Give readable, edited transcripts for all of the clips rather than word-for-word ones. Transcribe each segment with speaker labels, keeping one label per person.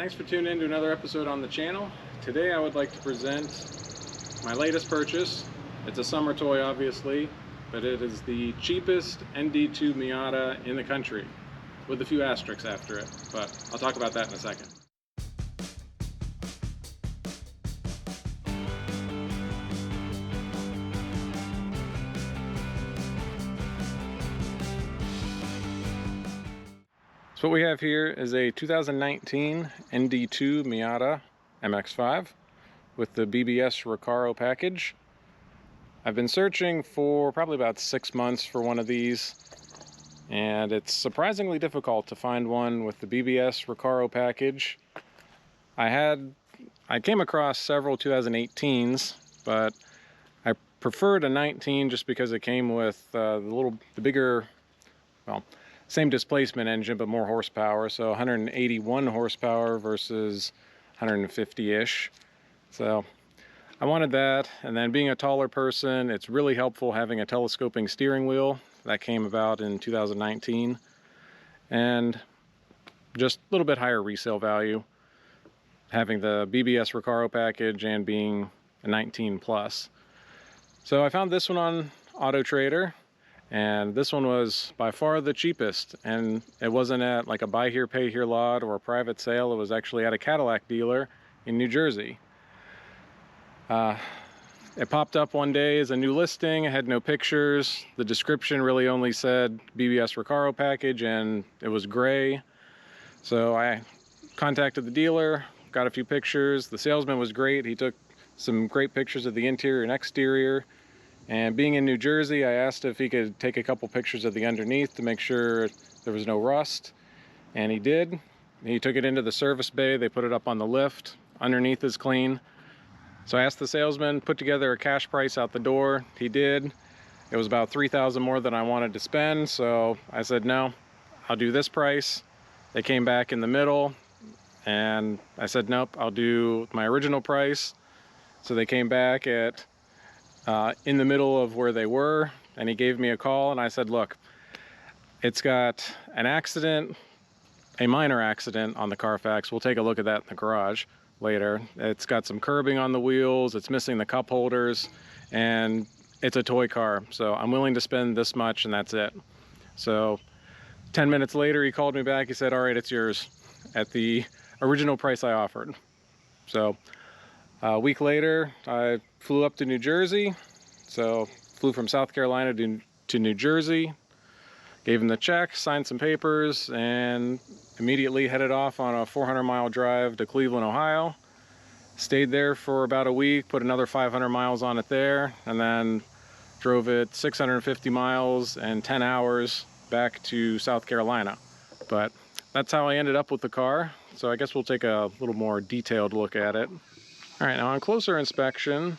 Speaker 1: Thanks for tuning in to another episode on the channel. Today I would like to present my latest purchase. It's a summer toy, obviously, but it is the cheapest ND2 Miata in the country, with a few asterisks after it, but I'll talk about that in a second. So what we have here is a 2019 ND2 Miata MX-5 with the BBS Recaro package. I've been searching for probably about 6 months for one of these, and it's surprisingly difficult to find one with the BBS Recaro package. I came across several 2018s, but I preferred a 19 just because it came with the bigger, well, same displacement engine, but more horsepower. So 181 horsepower versus 150-ish. So I wanted that. And then being a taller person, it's really helpful having a telescoping steering wheel. That came about in 2019. And just a little bit higher resale value, having the BBS Recaro package and being a 19 plus. So I found this one on Auto Trader. And this one was by far the cheapest, and it wasn't at like a buy here pay here lot or a private sale. It was actually at a Cadillac dealer in New Jersey. It popped up one day as a new listing. It had no pictures. The description really only said BBS Recaro package, and it was gray. So I contacted the dealer, got a few pictures. The salesman was great. He took some great pictures of the interior and exterior. And being in New Jersey, I asked if he could take a couple pictures of the underneath to make sure there was no rust. And he did. He took it into the service bay. They put it up on the lift. Underneath is clean. So I asked the salesman, put together a cash price out the door. He did. It was about $3,000 more than I wanted to spend. So I said, no, I'll do this price. They came back in the middle. And I said, nope, I'll do my original price. So they came back at in the middle of where they were, and he gave me a call, and I said, look, it's got an accident, a minor accident on the Carfax. We'll take a look at that in the garage later. It's got some curbing on the wheels, it's missing the cup holders, and it's a toy car, so I'm willing to spend this much, and that's it. So 10 minutes later he called me back. He said, all right, it's yours at the original price I offered. So a week later, I flew up to New Jersey. So flew from South Carolina to New Jersey, gave him the check, signed some papers, and immediately headed off on a 400-mile drive to Cleveland, Ohio. Stayed there for about a week, put another 500 miles on it there, and then drove it 650 miles and 10 hours back to South Carolina. But that's how I ended up with the car. So I guess we'll take a little more detailed look at it. All right, now on closer inspection,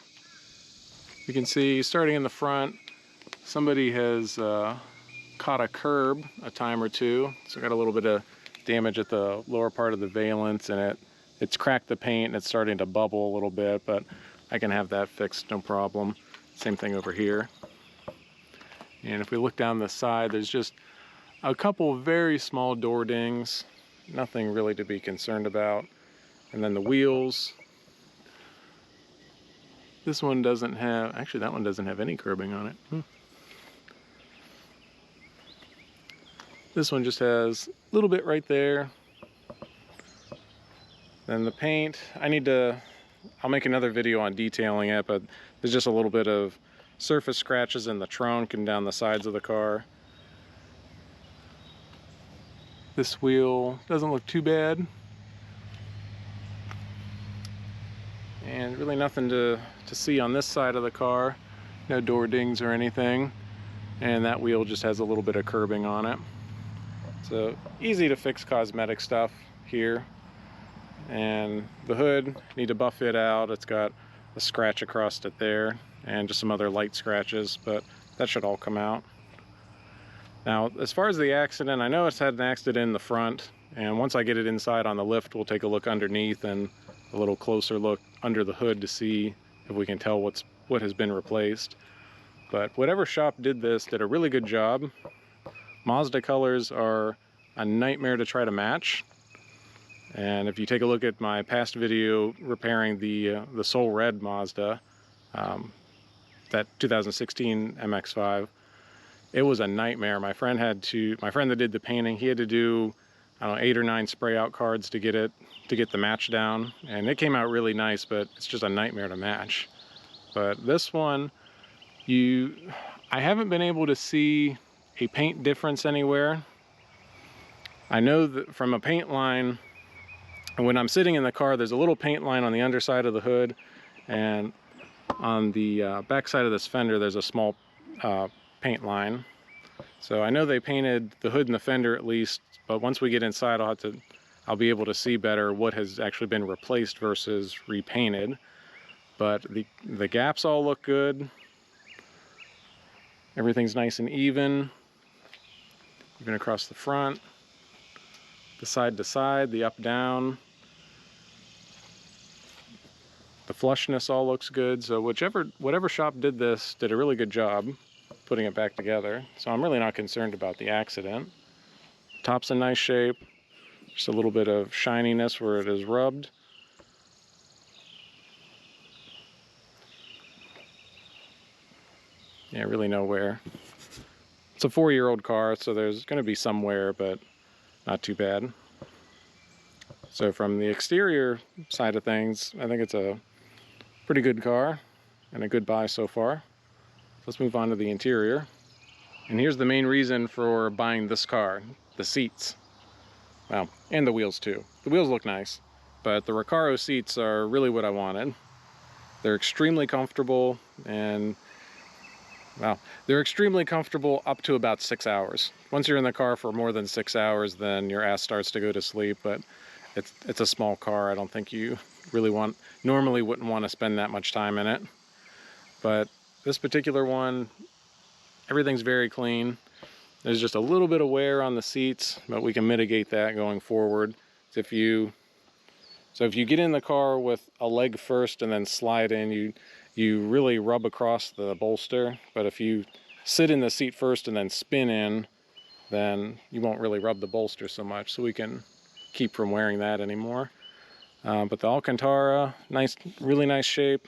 Speaker 1: you can see starting in the front, somebody has caught a curb a time or two. So got a little bit of damage at the lower part of the valence, and it's cracked the paint and it's starting to bubble a little bit, but I can have that fixed, no problem. Same thing over here. And if we look down the side, there's just a couple very small door dings, nothing really to be concerned about. And then the wheels. This one doesn't have, actually that one doesn't have any curbing on it. This one just has a little bit right there. Then the paint, I'll make another video on detailing it, but there's just a little bit of surface scratches in the trunk and down the sides of the car. This wheel doesn't look too bad. And really nothing to see on this side of the car. No door dings or anything. And that wheel just has a little bit of curbing on it. So easy to fix cosmetic stuff here. And the hood, need to buff it out. It's got a scratch across it there and just some other light scratches, but that should all come out. Now, as far as the accident, I know it's had an accident in the front, and once I get it inside on the lift, we'll take a look underneath and a little closer look under the hood to see if we can tell what has been replaced. But whatever shop did this did a really good job. Mazda colors are a nightmare to try to match. And if you take a look at my past video repairing the Soul Red Mazda, that 2016 MX-5, it was a nightmare. My friend that did the painting, he had to do, I don't know, 8 or 9 spray out cards to get the match down, and it came out really nice, but it's just a nightmare to match. But this one, I haven't been able to see a paint difference anywhere. I know that from a paint line, when I'm sitting in the car, there's a little paint line on the underside of the hood, and on the back side of this fender, there's a small paint line. So I know they painted the hood and the fender at least, but once we get inside, I'll be able to see better what has actually been replaced versus repainted. But the gaps all look good. Everything's nice and even across the front, the side to side, the up down. The flushness all looks good. So whatever shop did this did a really good job putting it back together. So I'm really not concerned about the accident. Top's in nice shape. Just a little bit of shininess where it is rubbed. Yeah, really no wear. It's a 4-year-old car, so there's going to be some wear, but not too bad. So from the exterior side of things, I think it's a pretty good car and a good buy so far. Let's move on to the interior. And here's the main reason for buying this car: the seats. Well, and the wheels too. The wheels look nice, but the Recaro seats are really what I wanted. They're extremely comfortable, and well, they're extremely comfortable up to about 6 hours. Once you're in the car for more than 6 hours, then your ass starts to go to sleep, but it's a small car. I don't think you really normally wouldn't want to spend that much time in it. But this particular one, everything's very clean. There's just a little bit of wear on the seats, but we can mitigate that going forward. So if you get in the car with a leg first and then slide in, you really rub across the bolster. But if you sit in the seat first and then spin in, then you won't really rub the bolster so much. So we can keep from wearing that anymore. But the Alcantara, nice, really nice shape.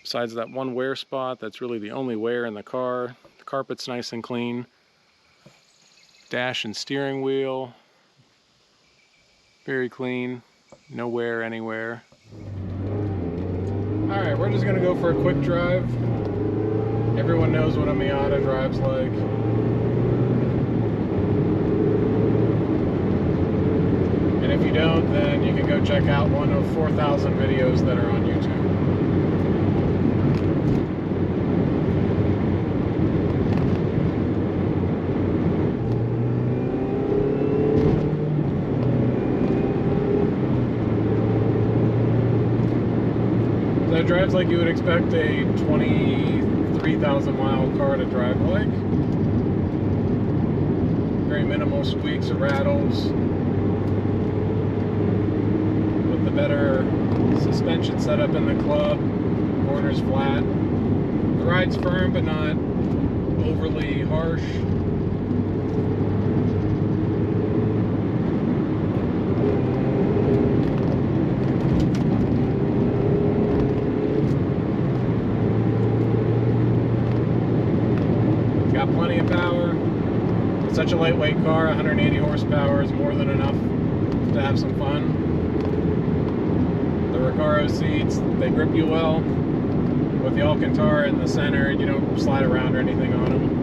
Speaker 1: Besides that one wear spot, that's really the only wear in the car. The carpet's nice and clean. Dash and steering wheel, very clean, no wear anywhere. All right, we're just gonna go for a quick drive. Everyone knows what a Miata drives like. And if you don't, then you can go check out one of 4,000 videos that are on YouTube. It drives like you would expect a 23,000 mile car to drive like. Very minimal squeaks or rattles. With the better suspension setup in the club, corners flat. The ride's firm but not overly harsh. Plenty of power. It's such a lightweight car, 180 horsepower is more than enough to have some fun. The Recaro seats, they grip you well. With the Alcantara in the center, you don't slide around or anything on them.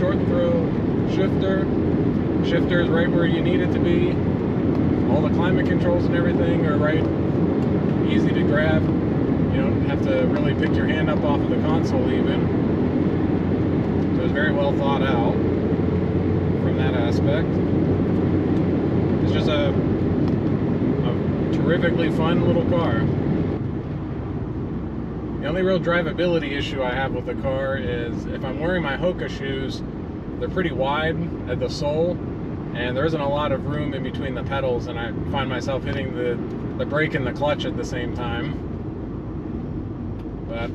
Speaker 1: Short throw shifter is right where you need it to be. All the climate controls and everything are right, easy to grab. You don't have to really pick your hand up off of the console even. So it's very well thought out from that aspect. It's just a terrifically fun little car. The only real drivability issue I have with the car is if I'm wearing my Hoka shoes, they're pretty wide at the sole, and there isn't a lot of room in between the pedals, and I find myself hitting the brake and the clutch at the same time. But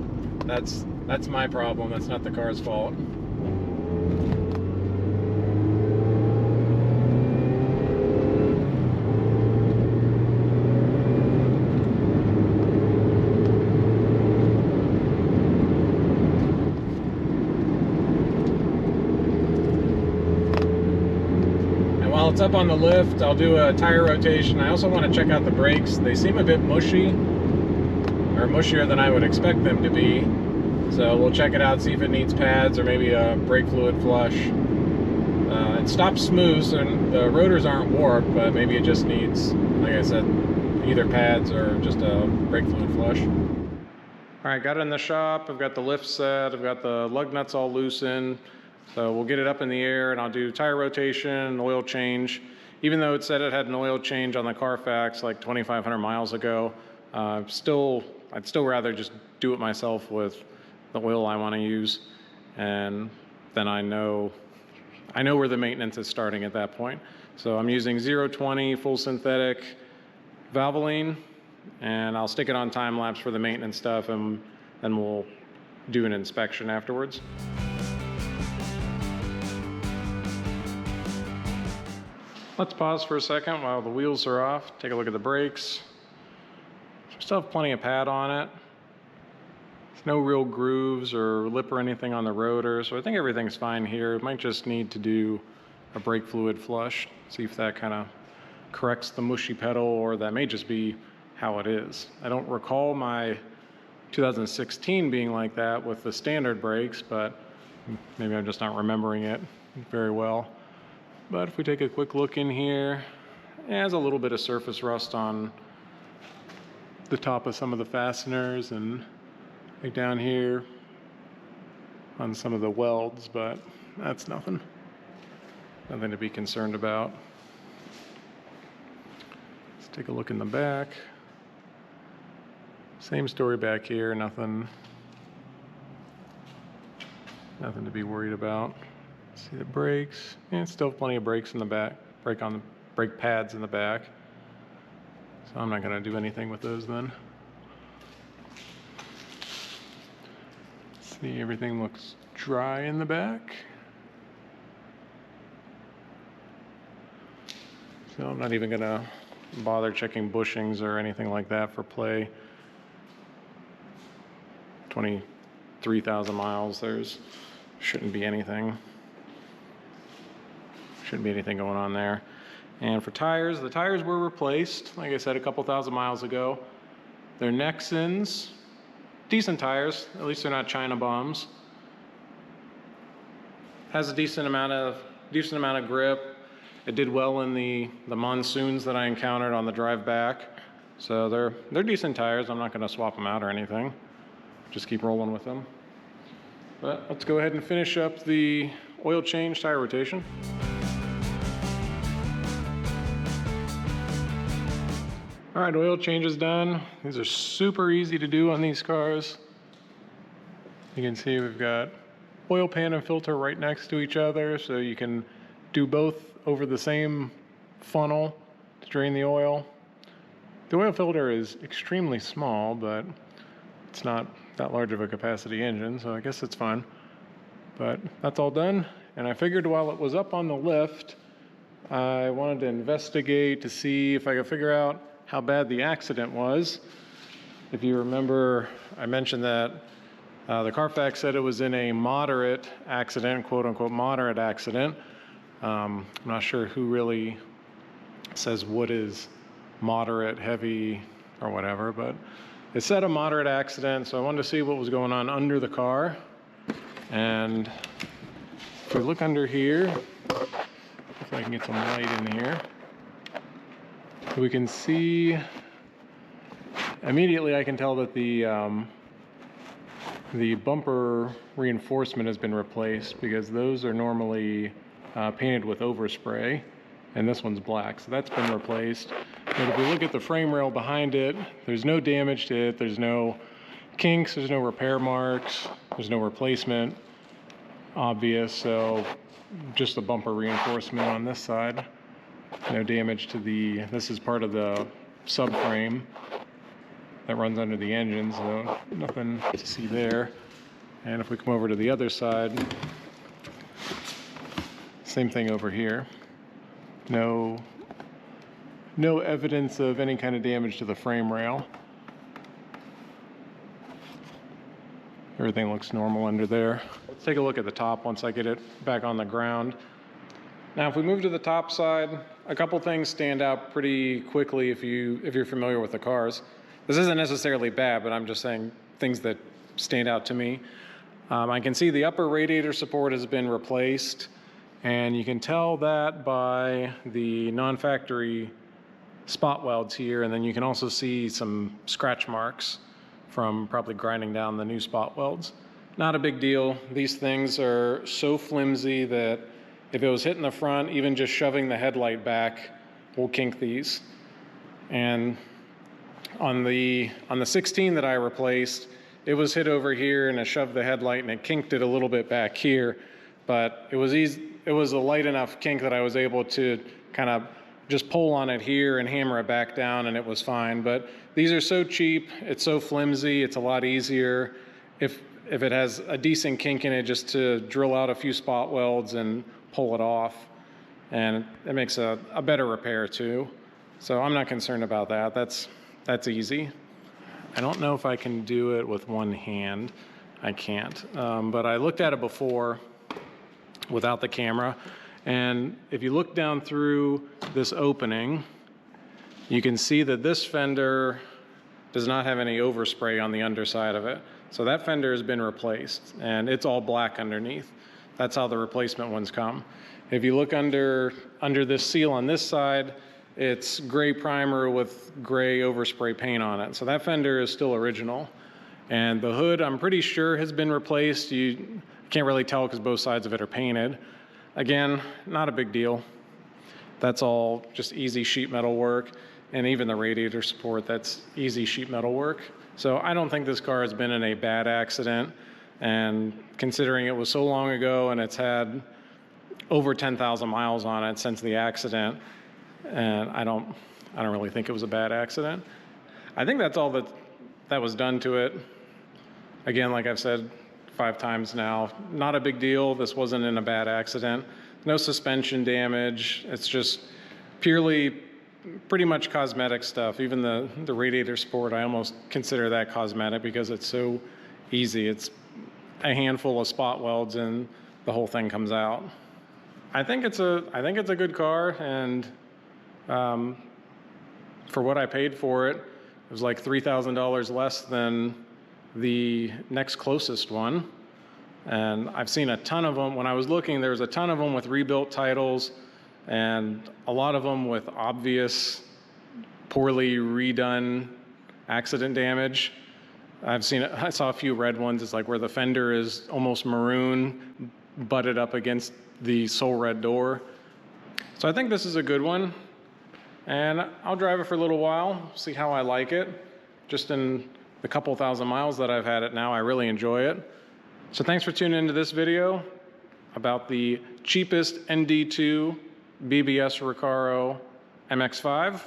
Speaker 1: that's my problem. That's not the car's fault. While it's up on the lift, I'll do a tire rotation. I also want to check out the brakes. They seem a bit mushy, or mushier than I would expect them to be. So we'll check it out, see if it needs pads or maybe a brake fluid flush. It stops smooth and the rotors aren't warped, but maybe it just needs, like I said, either pads or just a brake fluid flush. All right, got it in the shop. I've got the lift set. I've got the lug nuts all loosened. So we'll get it up in the air and I'll do tire rotation, oil change. Even though it said it had an oil change on the Carfax like 2,500 miles ago, I'd still rather just do it myself with the oil I want to use. And then I know where the maintenance is starting at that point. So I'm using 020 full synthetic Valvoline, and I'll stick it on time lapse for the maintenance stuff, and then we'll do an inspection afterwards. Let's pause for a second while the wheels are off. Take a look at the brakes. We still have plenty of pad on it. There's no real grooves or lip or anything on the rotor, so I think everything's fine here. It might just need to do a brake fluid flush, see if that kind of corrects the mushy pedal, or that may just be how it is. I don't recall my 2016 being like that with the standard brakes, but maybe I'm just not remembering it very well. But if we take a quick look in here, it has a little bit of surface rust on the top of some of the fasteners and right down here on some of the welds, but that's nothing to be concerned about. Let's take a look in the back. Same story back here, nothing to be worried about. See the brakes, and still plenty of brakes in the back, brake pads in the back. So I'm not going to do anything with those then. See, everything looks dry in the back. So I'm not even going to bother checking bushings or anything like that for play. 23,000 miles, shouldn't be anything going on there. And for tires, the tires were replaced, like I said, a couple thousand miles ago. They're Nexans, decent tires, at least they're not China bombs. Has a decent amount of grip. It did well in the monsoons that I encountered on the drive back. So they're decent tires. I'm not going to swap them out or anything. Just keep rolling with them. But let's go ahead and finish up the oil change tire rotation. All right, oil change is done. These are super easy to do on these cars. You can see we've got oil pan and filter right next to each other, so you can do both over the same funnel to drain the oil. The oil filter is extremely small, but it's not that large of a capacity engine, so I guess it's fine. But that's all done, and I figured while it was up on the lift, I wanted to investigate to see if I could figure out how bad the accident was. If you remember, I mentioned that the Carfax said it was in a moderate accident, quote unquote moderate accident. I'm not sure who really says what is moderate, heavy, or whatever, but it said a moderate accident, so I wanted to see what was going on under the car. And if we look under here, if I can get some light in here, we can see immediately, I can tell that the bumper reinforcement has been replaced, because those are normally painted with overspray, and this one's black, so that's been replaced. But if we look at the frame rail behind it, there's no damage to it, there's no kinks, there's no repair marks, there's no replacement obvious, so just the bumper reinforcement on this side. No damage to this is part of the subframe that runs under the engine, so nothing to see there. And if we come over to the other side, same thing over here. No evidence of any kind of damage to the frame rail. Everything looks normal under there. Let's take a look at the top once I get it back on the ground. Now, if we move to the top side, a couple things stand out pretty quickly if you're familiar with the cars. This isn't necessarily bad, but I'm just saying things that stand out to me. I can see the upper radiator support has been replaced, and you can tell that by the non-factory spot welds here, and then you can also see some scratch marks from probably grinding down the new spot welds. Not a big deal. These things are so flimsy that if it was hitting the front, even just shoving the headlight back will kink these. And on the 16 that I replaced, it was hit over here and I shoved the headlight and it kinked it a little bit back here, but it was a light enough kink that I was able to kind of just pull on it here and hammer it back down and it was fine. But these are so cheap, it's so flimsy, it's a lot easier if it has a decent kink in it just to drill out a few spot welds and pull it off. And it makes a better repair too. So I'm not concerned about that. That's easy. I don't know if I can do it with one hand. I can't. But I looked at it before without the camera. And if you look down through this opening, you can see that this fender does not have any overspray on the underside of it. So that fender has been replaced and it's all black underneath. That's how the replacement ones come. If you look under this seal on this side, it's gray primer with gray overspray paint on it. So that fender is still original. And the hood, I'm pretty sure, has been replaced. You can't really tell because both sides of it are painted. Again, not a big deal. That's all just easy sheet metal work. And even the radiator support, that's easy sheet metal work. So I don't think this car has been in a bad accident. And considering it was so long ago and it's had over 10,000 miles on it since the accident, and I don't really think it was a bad accident. I think that's all that was done to it. Again, like I've said 5 times now, not a big deal. This wasn't in a bad accident. No suspension damage. It's just purely pretty much cosmetic stuff. Even the radiator support, I almost consider that cosmetic because it's so easy. It's a handful of spot welds and the whole thing comes out. I think it's a good car, and for what I paid for it, it was like $3,000 less than the next closest one. And I've seen a ton of them. When I was looking, there was a ton of them with rebuilt titles and a lot of them with obvious, poorly redone accident damage. I saw a few red ones. It's like where the fender is almost maroon, butted up against the sole red door. So I think this is a good one. And I'll drive it for a little while, see how I like it. Just in the couple thousand miles that I've had it now, I really enjoy it. So thanks for tuning into this video about the cheapest ND2 BBS Recaro MX-5.